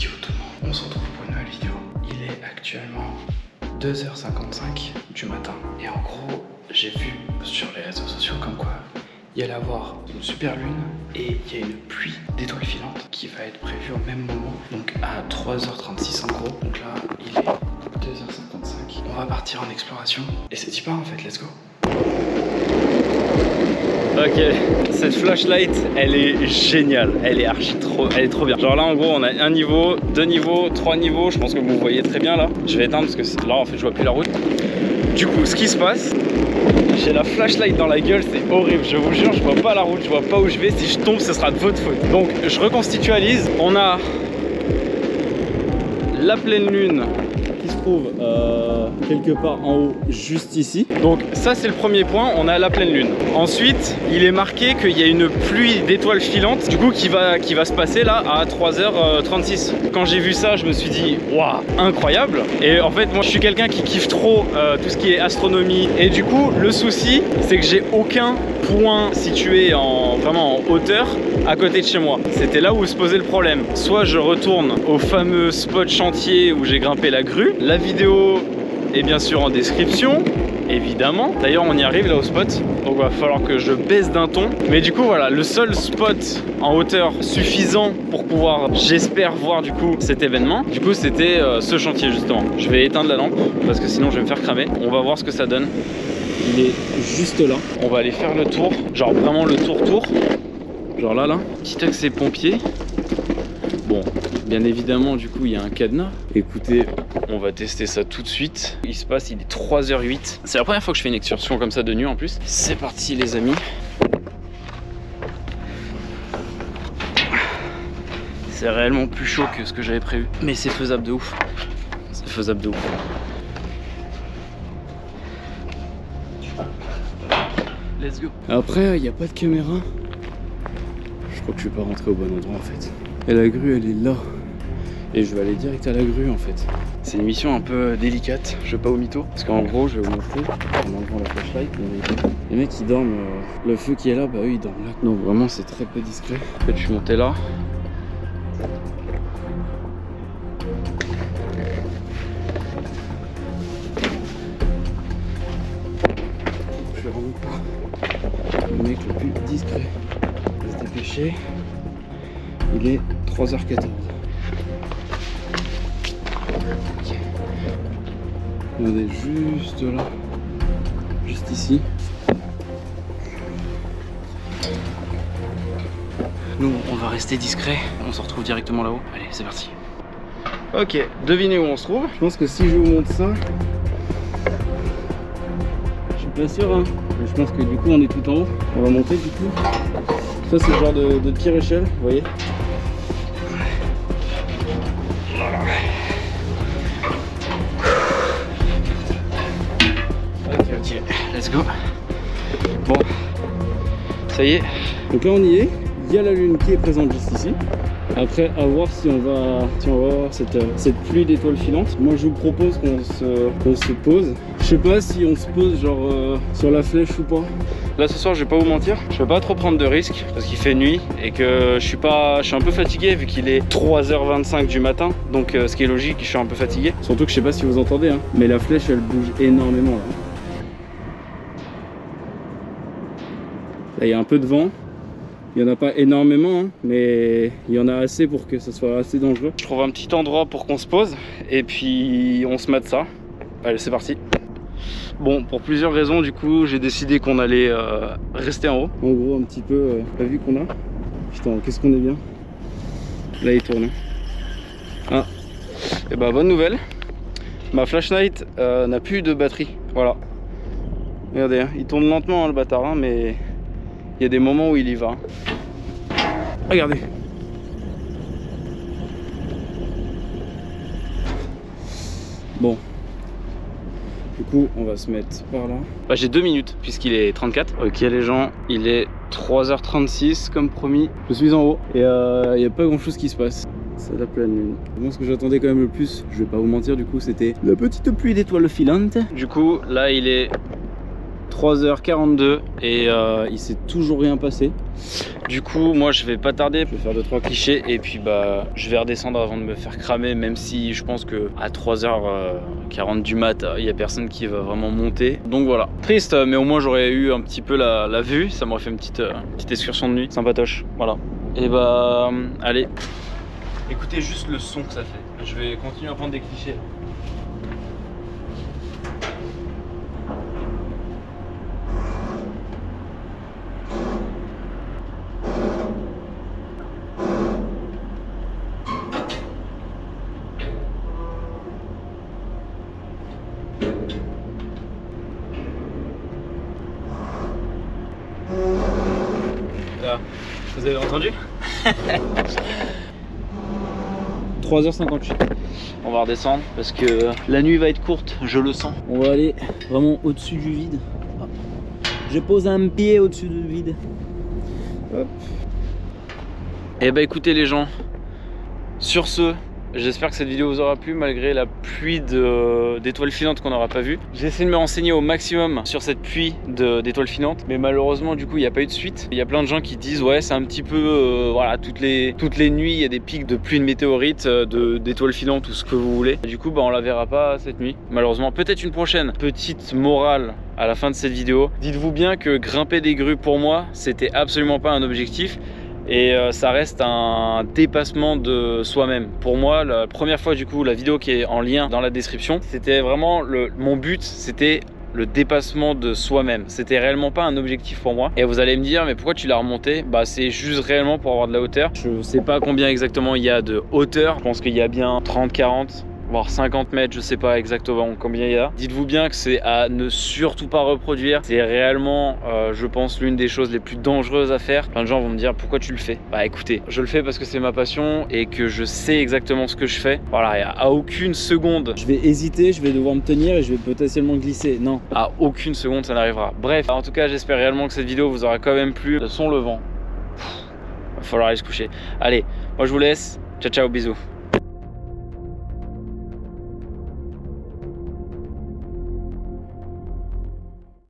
Yo tout le monde, on se retrouve pour une nouvelle vidéo. Il est actuellement 2h55 du matin. Et en gros, j'ai vu sur les réseaux sociaux comme quoi il y allait avoir une super lune et il y a une pluie d'étoiles filantes qui va être prévue au même moment. Donc à 3h36 en gros. Donc là, il est 2h55. On va partir en exploration. Et c'est type 1 en fait, let's go. Ok, cette flashlight, elle est géniale, elle est elle est trop bien. Genre là en gros on a un niveau, deux niveaux, trois niveaux, je pense que vous voyez très bien là. Je vais éteindre parce que là en fait je vois plus la route. Du coup ce qui se passe, j'ai la flashlight dans la gueule, c'est horrible, je vous jure, je vois pas la route, je vois pas où je vais, si je tombe ce sera de votre faute. Donc je reconstitualise, on a la pleine lune qui se trouve quelque part en haut, juste ici. Donc ça c'est le premier point, on a la pleine lune. Ensuite, il est marqué qu'il y a une pluie d'étoiles filantes, du coup qui va se passer là à 3h36. Quand j'ai vu ça, je me suis dit, waouh, incroyable. Et en fait, moi je suis quelqu'un qui kiffe trop tout ce qui est astronomie. Et du coup, le souci, c'est que j'ai aucun point situé vraiment en hauteur à côté de chez moi. C'était là où se posait le problème. Soit je retourne au fameux spot chantier où j'ai grimpé la grue. La vidéo est bien sûr en description, évidemment. D'ailleurs, on y arrive là au spot, donc il va falloir que je baisse d'un ton. Mais du coup, voilà, le seul spot en hauteur suffisant pour pouvoir, j'espère, voir du coup cet événement. Du coup, c'était ce chantier justement. Je vais éteindre la lampe parce que sinon je vais me faire cramer. On va voir ce que ça donne. Il est juste là. On va aller faire le tour, genre vraiment le tour. Genre là. Petit accès pompier. Bon, bien évidemment, du coup, il y a un cadenas. Écoutez, on va tester ça tout de suite. Il se passe, il est 3h08. C'est la première fois que je fais une excursion comme ça de nuit en plus. C'est parti, les amis. C'est réellement plus chaud que ce que j'avais prévu. Mais c'est faisable de ouf. C'est faisable de ouf. Let's go. Après, il n'y a pas de caméra. Je crois que je vais pas rentrer au bon endroit en fait. Et la grue elle est là. Et je vais aller direct à la grue en fait. C'est une mission un peu délicate, je vais pas au mytho. Parce qu'en gros je vais vous montrer en enlevant la flashlight. Les mecs qui dorment, le feu qui est là, bah eux ils dorment là. Donc vraiment c'est très peu discret. En fait je suis monté là. Je suis vraiment pas le mec le plus discret. Dépêché. Il est 3h14. Okay. On est juste là, juste ici. Nous, on va rester discret. On se retrouve directement là-haut. Allez, c'est parti. Ok, devinez où on se trouve. Je pense que si je vous montre ça, je suis pas sûr. Hein. Mais je pense que du coup, on est tout en haut. On va monter du coup. Ça c'est le genre de pire échelle, vous voyez. Ok, let's go. Bon, ça y est. Donc là on y est. Il y a la lune qui est présente juste ici. Après, à voir si on va voir cette pluie d'étoiles filantes. Moi je vous propose qu'on se pose. Je sais pas si on se pose genre sur la flèche ou pas. Là ce soir je vais pas vous mentir, je vais pas trop prendre de risques parce qu'il fait nuit et que je suis un peu fatigué vu qu'il est 3h25 du matin. Donc ce qui est logique, je suis un peu fatigué. Surtout que je sais pas si vous entendez hein, mais la flèche elle bouge énormément là. Là il y a un peu de vent. Il n'y en a pas énormément, hein, mais il y en a assez pour que ce soit assez dangereux. Je trouve un petit endroit pour qu'on se pose et puis on se mate ça. Allez, c'est parti. Bon, pour plusieurs raisons, du coup, j'ai décidé qu'on allait rester en haut. En gros, un petit peu la vue qu'on a. Putain, qu'est-ce qu'on est bien. Là, il tourne. Ah, et bah, bonne nouvelle. Ma flashlight n'a plus de batterie. Voilà. Regardez, hein, il tourne lentement, hein, le bâtard, hein, mais il y a des moments où il y va. Regardez. Bon. Du coup, on va se mettre par là. Bah, j'ai 2 minutes puisqu'il est 34. Ok les gens, il est 3h36 comme promis. Je suis en haut et il n'y a pas grand chose qui se passe. C'est la pleine lune. Moi ce que j'attendais quand même le plus, je vais pas vous mentir du coup, c'était la petite pluie d'étoiles filantes. Du coup là il est 3h42 et il s'est toujours rien passé. Du coup, moi je vais pas tarder, je vais faire 2-3 clichés et puis bah je vais redescendre avant de me faire cramer, même si je pense que à 3h40 du mat, il y a personne qui va vraiment monter. Donc voilà, triste, mais au moins j'aurais eu un petit peu la vue, ça m'aurait fait une petite excursion de nuit, sympatoche, voilà. Et bah allez, écoutez juste le son que ça fait. Je vais continuer à prendre des clichés. Là, vous avez entendu? 3h58. On va redescendre parce que la nuit va être courte, je le sens. On va aller vraiment au-dessus du vide. Je pose un pied au-dessus du vide. Hop. Et bah écoutez les gens, sur ce, j'espère que cette vidéo vous aura plu malgré la pluie d'étoiles filantes qu'on n'aura pas vu. J'ai essayé de me renseigner au maximum sur cette pluie d'étoiles filantes, mais malheureusement du coup il n'y a pas eu de suite. Il y a plein de gens qui disent ouais c'est un petit peu voilà, toutes les nuits il y a des pics de pluie de météorites, d'étoiles filantes ou ce que vous voulez. Du coup bah on la verra pas cette nuit malheureusement, peut-être une prochaine. Petite morale à la fin de cette vidéo, dites-vous bien que grimper des grues pour moi c'était absolument pas un objectif. Et ça reste un dépassement de soi-même. Pour moi, la première fois du coup, la vidéo qui est en lien dans la description, c'était vraiment mon but, c'était le dépassement de soi-même. C'était réellement pas un objectif pour moi. Et vous allez me dire, mais pourquoi tu l'as remonté? Bah c'est juste réellement pour avoir de la hauteur. Je sais pas combien exactement il y a de hauteur. Je pense qu'il y a bien 30-40. Voire 50 mètres, je sais pas exactement combien il y a. Dites-vous bien que c'est à ne surtout pas reproduire. C'est réellement, je pense, l'une des choses les plus dangereuses à faire. Plein de gens vont me dire pourquoi tu le fais. Bah écoutez, je le fais parce que c'est ma passion et que je sais exactement ce que je fais. Voilà, et à aucune seconde je vais hésiter, je vais devoir me tenir et je vais potentiellement glisser. Non, à aucune seconde ça n'arrivera. Bref, en tout cas j'espère réellement que cette vidéo vous aura quand même plu. Le son levant. Va falloir aller se coucher. Allez, moi je vous laisse. Ciao ciao, bisous.